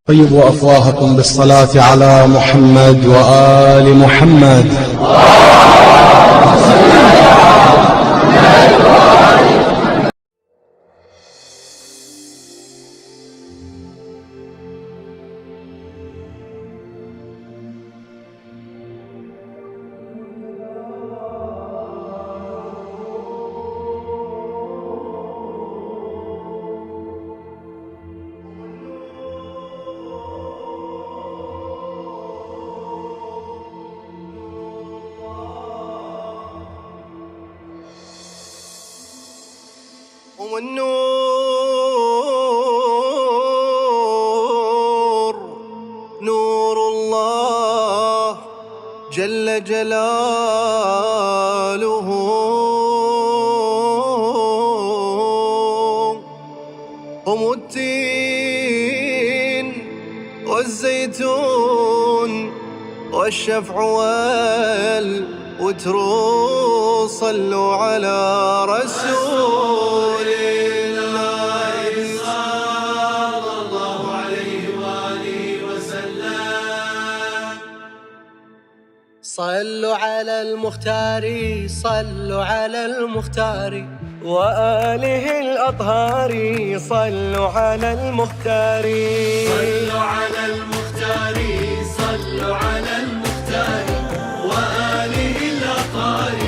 طيبوا أفواهكم بالصلاة على محمد وآل محمد. والنور نور الله جل جلاله، هم التين والزيتون والشفع والوتر، صلوا على رسول الله صلى الله عليه وآله وسلم. صلوا على المختار، صلوا على المختار وآله الأطهار، صلوا على المختار، صلوا على المختار، صلوا على المختار وآله الأطهار،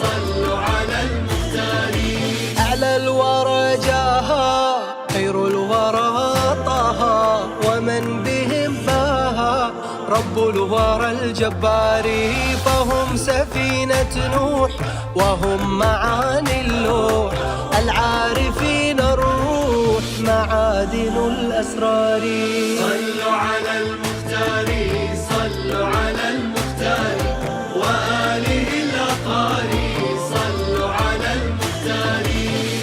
صلوا على المختار. أعلى الورى جاها، خير الورى طاها، ومن بهم باها رب الورى الجبار، فهم سفينة نوح وهم معاني اللوح، العارفين الروح معادن الأسرار. صلوا على المختار، صلوا على المختار وآله الأطهار، صلوا على المختار.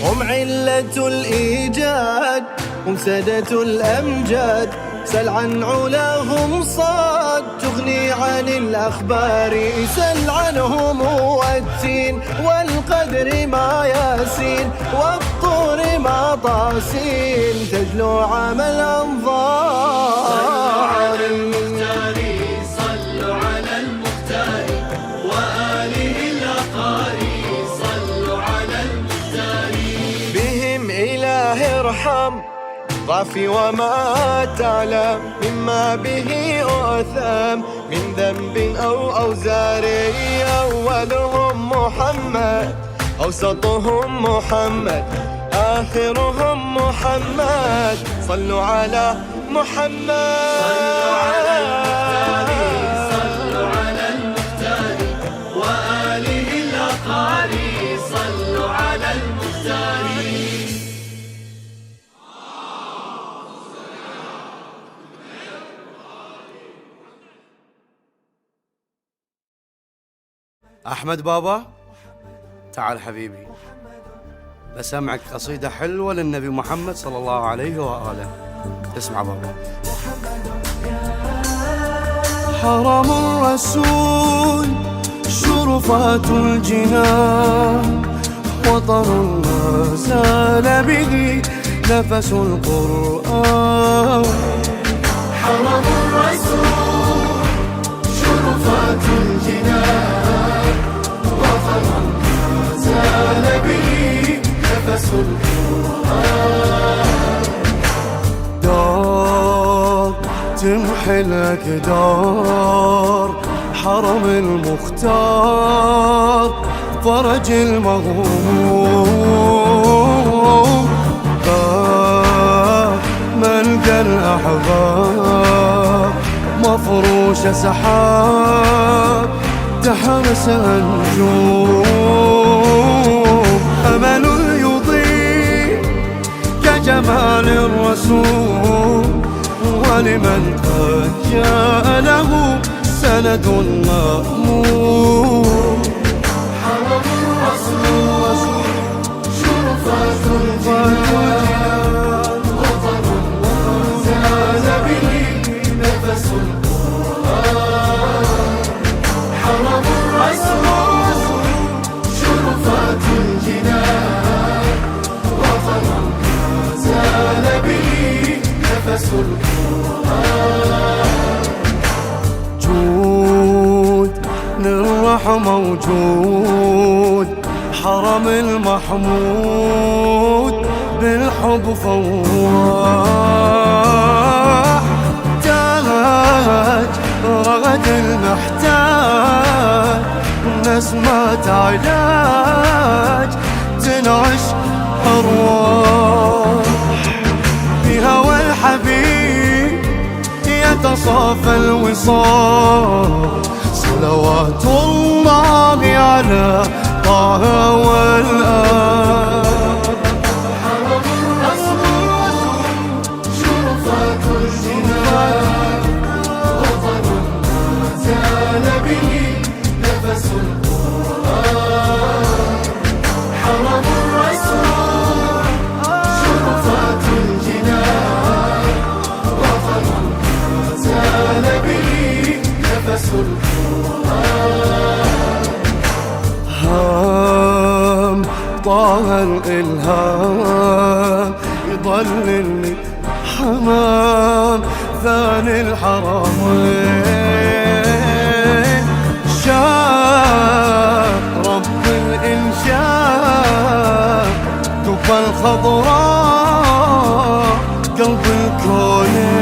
هم علة الإيجاد، هم سادة الأمجاد، سل عن علاهم صاد تغني عن الأخبار، سل عنهم والتين والقدر ما ياسين، والطور ما طاسين تجلو عام الأنظار. صلوا على المختار، صلوا على المختار وآله الأطهار، صلوا على المختار. بهم إله ارحم ضعفي وما تعلم، مما به أثام من ذنب أو أوزار. أولهم محمد، أوسطهم محمد، آخرهم محمد، صلوا على محمد. صلوا على المختار، صلوا على المختار وآله الأطهار، صلوا على المختار. أحمد بابا تعال حبيبي، بسمعك قصيدة حلوة للنبي محمد صلى الله عليه وآله. اسمع بابا. حرم الرسول شرفات الجنان، وطن ما زال به نفس القرآن. حرم الرسول شرفات الجنان، وطن ما زال به نفس القرآن. دار تمحي الأكدار، حرم المختار فرج المغموم، ملقى الأحباب مفروش سحاب، تحرس النجوم. أمل يضيء كجمال الرسول، ولمن قد جاء له سند مأمون. حرم الرسول شرفات الجنان، وطن ما زال به نفس القرآن. حرم الرسول شرفات الجنان، وطن ما زال به نفس القرآن. موجود حرم المحمود بالحب فواح تاج رغد المحتاج نسمة علاج تنعش أرواح بهوى الحبيب يتصافى الوصال صلوات الله على طه والآل حرم الرسول شرفات الجنان وطن زال به نفس القرآن حرم الرسول شرفات الجنان وطن زال به نفس القرآن هام طه الإلهام يضللني حمام ثاني الحرمين شاف رب الإنشاء كفى الخضراء قلب الكونين